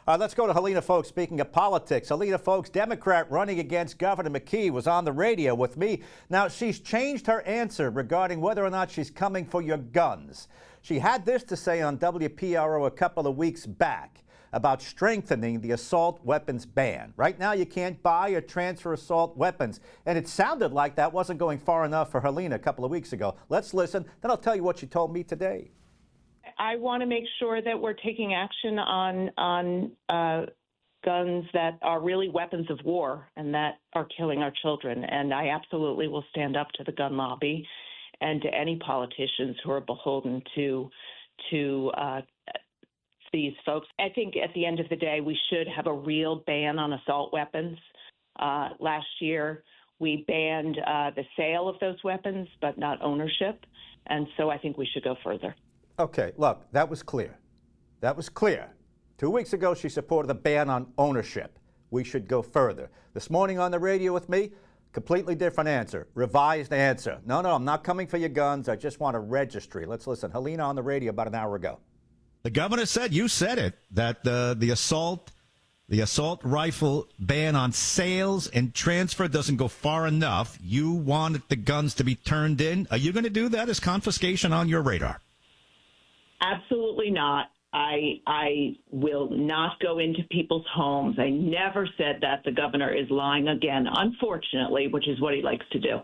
Let's go to Helena Foulkes. Speaking of politics, Helena Foulkes, Democrat running against Governor McKee, was on the radio with me. Now, she's changed her answer regarding whether or not she's coming for your guns. She had this to say on WPRO a couple of weeks back about strengthening the assault weapons ban. Right now, you can't buy or transfer assault weapons. And it sounded like that wasn't going far enough for Helena a couple of weeks ago. Let's listen, then I'll tell you what she told me today. I want to make sure that we're taking action on guns that are really weapons of war and that are killing our children. And I absolutely will stand up to the gun lobby and to any politicians who are beholden to these folks. I think at the end of the day, we should have a real ban on assault weapons. Last year, we banned the sale of those weapons, but not ownership. And so I think we should go further. Okay, look, that was clear. That was clear. 2 weeks ago, she supported a ban on ownership. We should go further. This morning on the radio with me, completely different answer, revised answer. No, I'm not coming for your guns. I just want a registry. Let's listen. Helena on the radio about an hour ago. The governor said, you said it, that the assault rifle ban on sales and transfer doesn't go far enough. You wanted the guns to be turned in. Are you going to do that? Is confiscation on your radar? Absolutely not. I will not go into people's homes. I never said that. The governor is lying again, unfortunately, which is what he likes to do.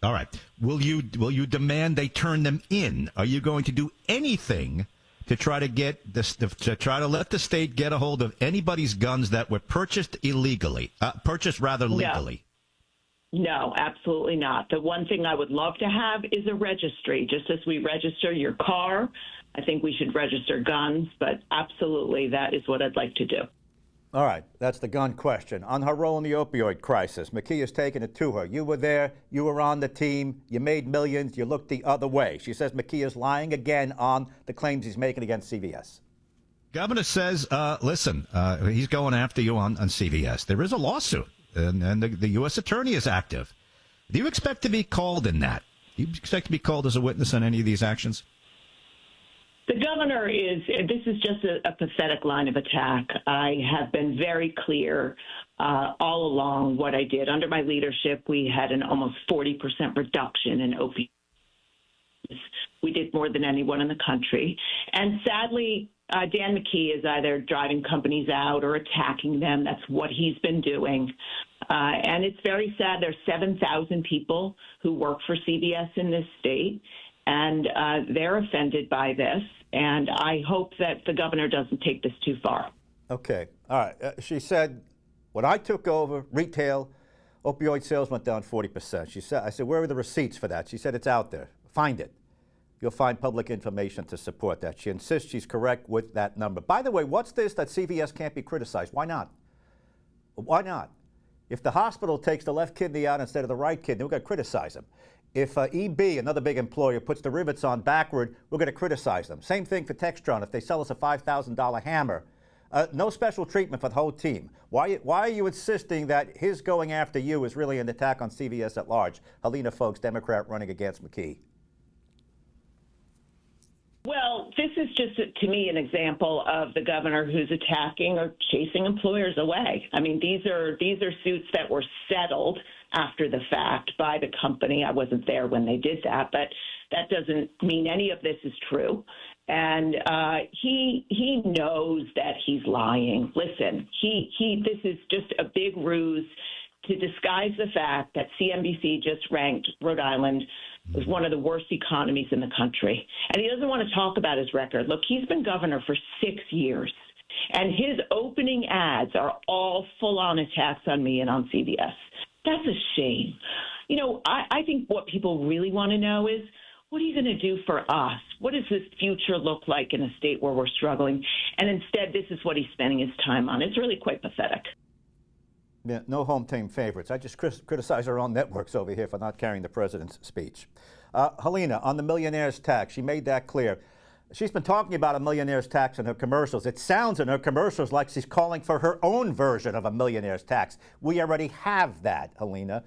All right. Will you demand they turn them in? Are you going to do anything to try to get this, to try to let the state get a hold of anybody's guns that were purchased illegally, legally? No, absolutely not. The one thing I would love to have is a registry. Just as we register your car, I think we should register guns, but absolutely that is what I'd like to do. All right, that's the gun question. On her role in the opioid crisis, McKee has taken it to her. You were there, you were on the team, you made millions, you looked the other way. She says McKee is lying again on the claims he's making against CVS. Governor says, listen, he's going after you on CVS. There is a lawsuit, and the U.S. attorney is active. Do you expect to be called in that? Do you expect to be called as a witness on any of these actions? The governor this is just a pathetic line of attack. I have been very clear all along what I did. Under my leadership, we had an almost 40% reduction in opioids. We did more than anyone in the country. And sadly, Dan McKee is either driving companies out or attacking them. That's what he's been doing. And it's very sad. There's 7,000 people who work for CVS in this state, and they're offended by this. And I hope that the governor doesn't take this too far. Okay. All right. She said, when I took over, retail opioid sales went down 40%. She said, I said, where are the receipts for that? She said, it's out there. Find it. You'll find public information to support that. She insists she's correct with that number. By the way, what's this that CVS can't be criticized? Why not? Why not? If the hospital takes the left kidney out instead of the right kidney, we're going to criticize them. If EB, another big employer, puts the rivets on backward, we're going to criticize them. Same thing for Textron. If they sell us a $5,000 hammer, no special treatment for the whole team. Why are you insisting that his going after you is really an attack on CVS at large? Helena Foulkes, Democrat running against McKee. Well, this is just, to me, an example of the governor who's attacking or chasing employers away. I mean, these are suits that were settled after the fact by the company. I wasn't there when they did that, but that doesn't mean any of this is true. And he knows that he's lying. Listen, this is just a big ruse to disguise the fact that CNBC just ranked Rhode Island as one of the worst economies in the country. And he doesn't want to talk about his record. Look, he's been governor for 6 years, and his opening ads are all full-on attacks on me and on CVS. That's a shame. You know, I think what people really want to know is, what are you going to do for us? What does this future look like in a state where we're struggling? And instead, this is what he's spending his time on. It's really quite pathetic. Yeah, no home team favorites. I just criticize our own networks over here for not carrying the president's speech. Helena, on the millionaire's tax, she made that clear. She's been talking about a millionaire's tax in her commercials. It sounds in her commercials like she's calling for her own version of a millionaire's tax. We already have that, Helena.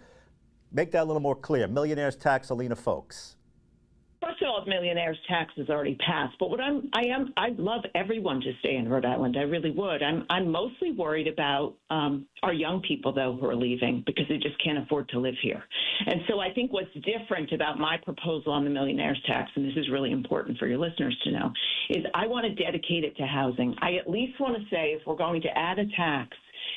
Make that a little more clear. Millionaire's tax, Helena Foulkes. First first of all, the millionaire's tax is already passed. But I'd love everyone to stay in Rhode Island. I really would. I'm mostly worried about our young people, though, who are leaving because they just can't afford to live here. And so I think what's different about my proposal on the millionaire's tax, and this is really important for your listeners to know, is I want to dedicate it to housing. I at least want to say if we're going to add a tax,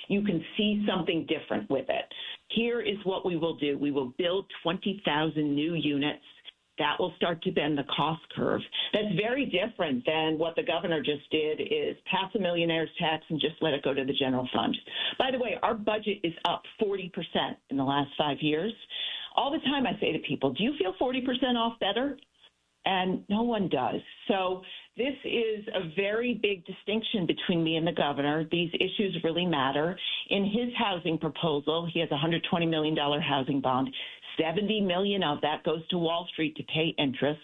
you can see something different with it. Here is what we will do. We will build 20,000 new units. That will start to bend the cost curve. That's very different than what the governor just did, is pass a millionaire's tax and just let it go to the general fund. By the way, our budget is up 40% in the last 5 years. All the time I say to people, do you feel 40% off better? And no one does. So this is a very big distinction between me and the governor. These issues really matter. In his housing proposal, he has a $120 million housing bond. $70 million of that goes to Wall Street to pay interest.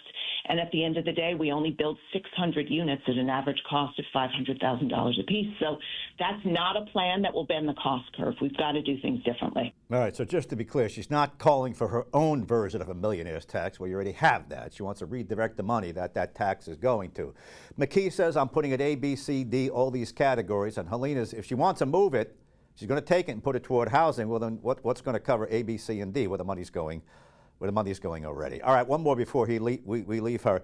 And at the end of the day, we only build 600 units at an average cost of $500,000 apiece. So that's not a plan that will bend the cost curve. We've got to do things differently. All right, so just to be clear, she's not calling for her own version of a millionaire's tax. Well, you already have that. She wants to redirect the money that tax is going to. McKee says, I'm putting it A, B, C, D, all these categories. And Helena's, if she wants to move it, she's going to take it and put it toward housing. Well, then what's going to cover A, B, C, and D, where the money's going already? All right, one more before we leave her.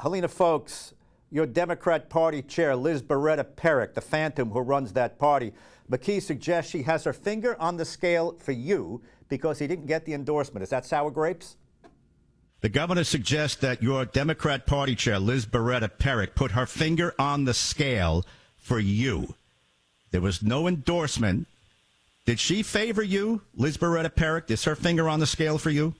Helena Foulkes, your Democrat Party chair, Liz Beretta-Perrick, the phantom who runs that party. McKee suggests she has her finger on the scale for you because he didn't get the endorsement. Is that sour grapes? The governor suggests that your Democrat Party chair, Liz Beretta-Perrick, put her finger on the scale for you. There was no endorsement. Did she favor you, Liz Beretta-Perrick? Is her finger on the scale for you?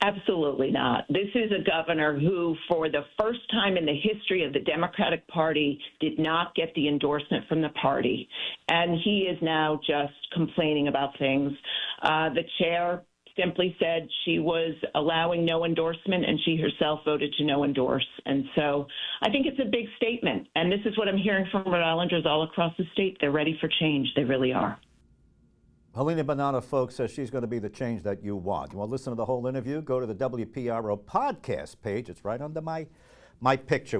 Absolutely not. This is a governor who, for the first time in the history of the Democratic Party, did not get the endorsement from the party. And he is now just complaining about things. The chair simply said she was allowing no endorsement, and she herself voted to no endorse. And so I think it's a big statement. And this is what I'm hearing from Rhode Islanders all across the state. They're ready for change. They really are. Helena Banana Foulkes says she's going to be the change that you want. You want to listen to the whole interview? Go to the WPRO podcast page. It's right under my picture.